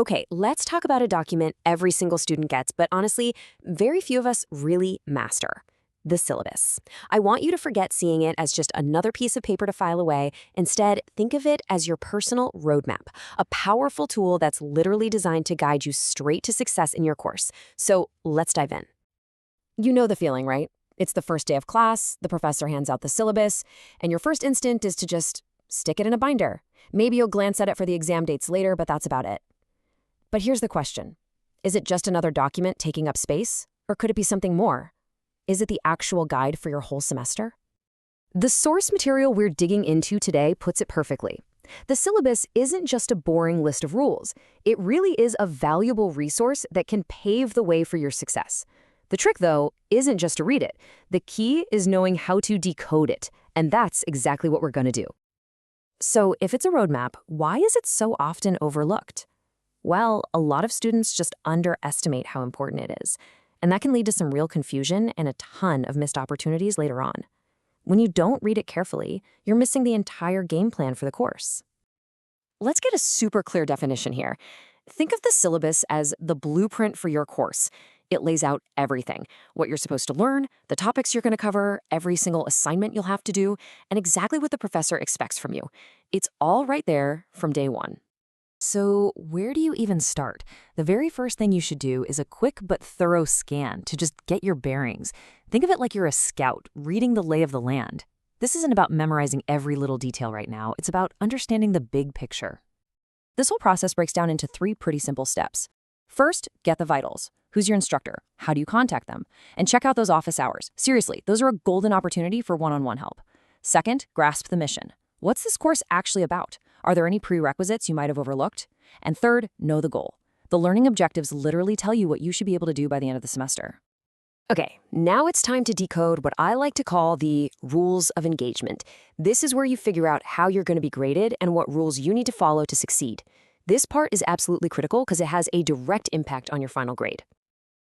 Okay, let's talk about a document every single student gets, but honestly, very few of us really master. The syllabus. I want you to forget seeing it as just another piece of paper to file away. Instead, think of it as your personal roadmap, a powerful tool that's literally designed to guide you straight to success in your course. So let's dive in. You know the feeling, right? It's the first day of class, the professor hands out the syllabus, and your first instinct is to just stick it in a binder. Maybe you'll glance at it for the exam dates later, but that's about it. But here's the question. Is it just another document taking up space? Or could it be something more? Is it the actual guide for your whole semester? The source material we're digging into today puts it perfectly. The syllabus isn't just a boring list of rules. It really is a valuable resource that can pave the way for your success. The trick, though, isn't just to read it. The key is knowing how to decode it, and that's exactly what we're going to do. So if it's a roadmap, why is it so often overlooked? Well, a lot of students just underestimate how important it is, and that can lead to some real confusion and a ton of missed opportunities later on. When you don't read it carefully, you're missing the entire game plan for the course. Let's get a super clear definition here. Think of the syllabus as the blueprint for your course. It lays out everything, what you're supposed to learn, the topics you're going to cover, every single assignment you'll have to do, and exactly what the professor expects from you. It's all right there from day one. So where do you even start? The very first thing you should do is a quick but thorough scan to just get your bearings. Think of it like you're a scout, reading the lay of the land. This isn't about memorizing every little detail right now. It's about understanding the big picture. This whole process breaks down into 3 pretty simple steps. First, get the vitals. Who's your instructor? How do you contact them? And check out those office hours. Seriously, those are a golden opportunity for one-on-one help. Second, grasp the mission. What's this course actually about? Are there any prerequisites you might have overlooked? And third, know the goal. The learning objectives literally tell you what you should be able to do by the end of the semester. Okay, now it's time to decode what I like to call the rules of engagement. This is where you figure out how you're going to be graded and what rules you need to follow to succeed. This part is absolutely critical because it has a direct impact on your final grade.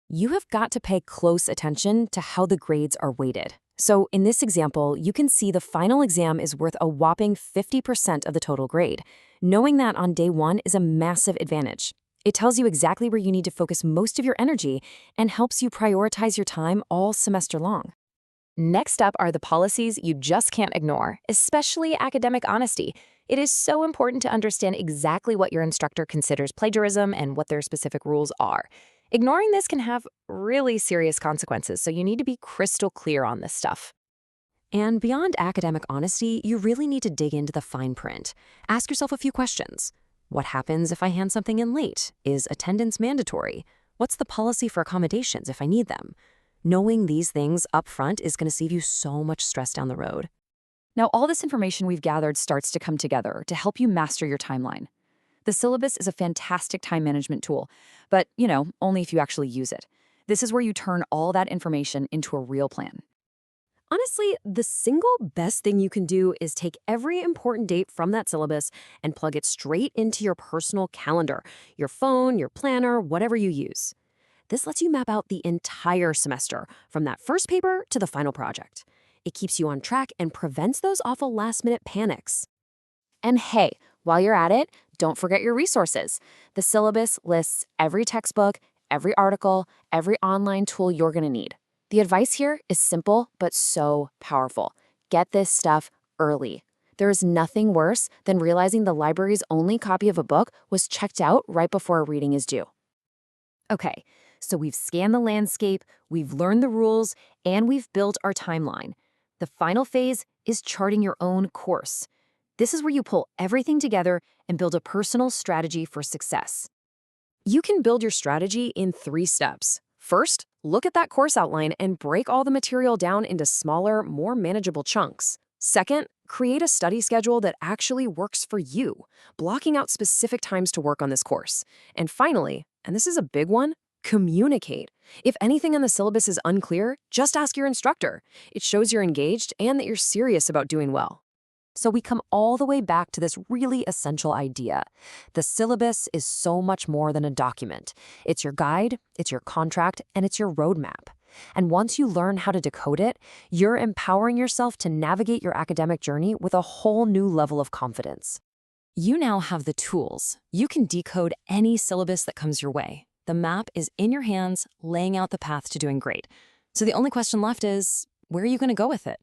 You have got to pay close attention to how the grades are weighted. So in this example, you can see the final exam is worth a whopping 50% of the total grade. Knowing that on day 1 is a massive advantage. It tells you exactly where you need to focus most of your energy and helps you prioritize your time all semester long. Next up are the policies you just can't ignore, especially academic honesty. It is so important to understand exactly what your instructor considers plagiarism and what their specific rules are. Ignoring this can have really serious consequences, so you need to be crystal clear on this stuff. And beyond academic honesty, you really need to dig into the fine print. Ask yourself a few questions. What happens if I hand something in late? Is attendance mandatory? What's the policy for accommodations if I need them? Knowing these things up front is going to save you so much stress down the road. Now, all this information we've gathered starts to come together to help you master your timeline. The syllabus is a fantastic time management tool, but, only if you actually use it. This is where you turn all that information into a real plan. Honestly, the single best thing you can do is take every important date from that syllabus and plug it straight into your personal calendar, your phone, your planner, whatever you use. This lets you map out the entire semester, from that first paper to the final project. It keeps you on track and prevents those awful last-minute panics. And hey, while you're at it, don't forget your resources. The syllabus lists every textbook, every article, every online tool you're going to need. The advice here is simple but so powerful. Get this stuff early. There is nothing worse than realizing the library's only copy of a book was checked out right before a reading is due. Okay, so we've scanned the landscape, we've learned the rules, and we've built our timeline. The final phase is charting your own course. This is where you pull everything together and build a personal strategy for success. You can build your strategy in 3 steps. First, look at that course outline and break all the material down into smaller, more manageable chunks. Second, create a study schedule that actually works for you, blocking out specific times to work on this course. And finally, and this is a big one, communicate. If anything in the syllabus is unclear, just ask your instructor. It shows you're engaged and that you're serious about doing well. So we come all the way back to this really essential idea. The syllabus is so much more than a document. It's your guide, it's your contract, and it's your roadmap. And once you learn how to decode it, you're empowering yourself to navigate your academic journey with a whole new level of confidence. You now have the tools. You can decode any syllabus that comes your way. The map is in your hands, laying out the path to doing great. So the only question left is, where are you going to go with it?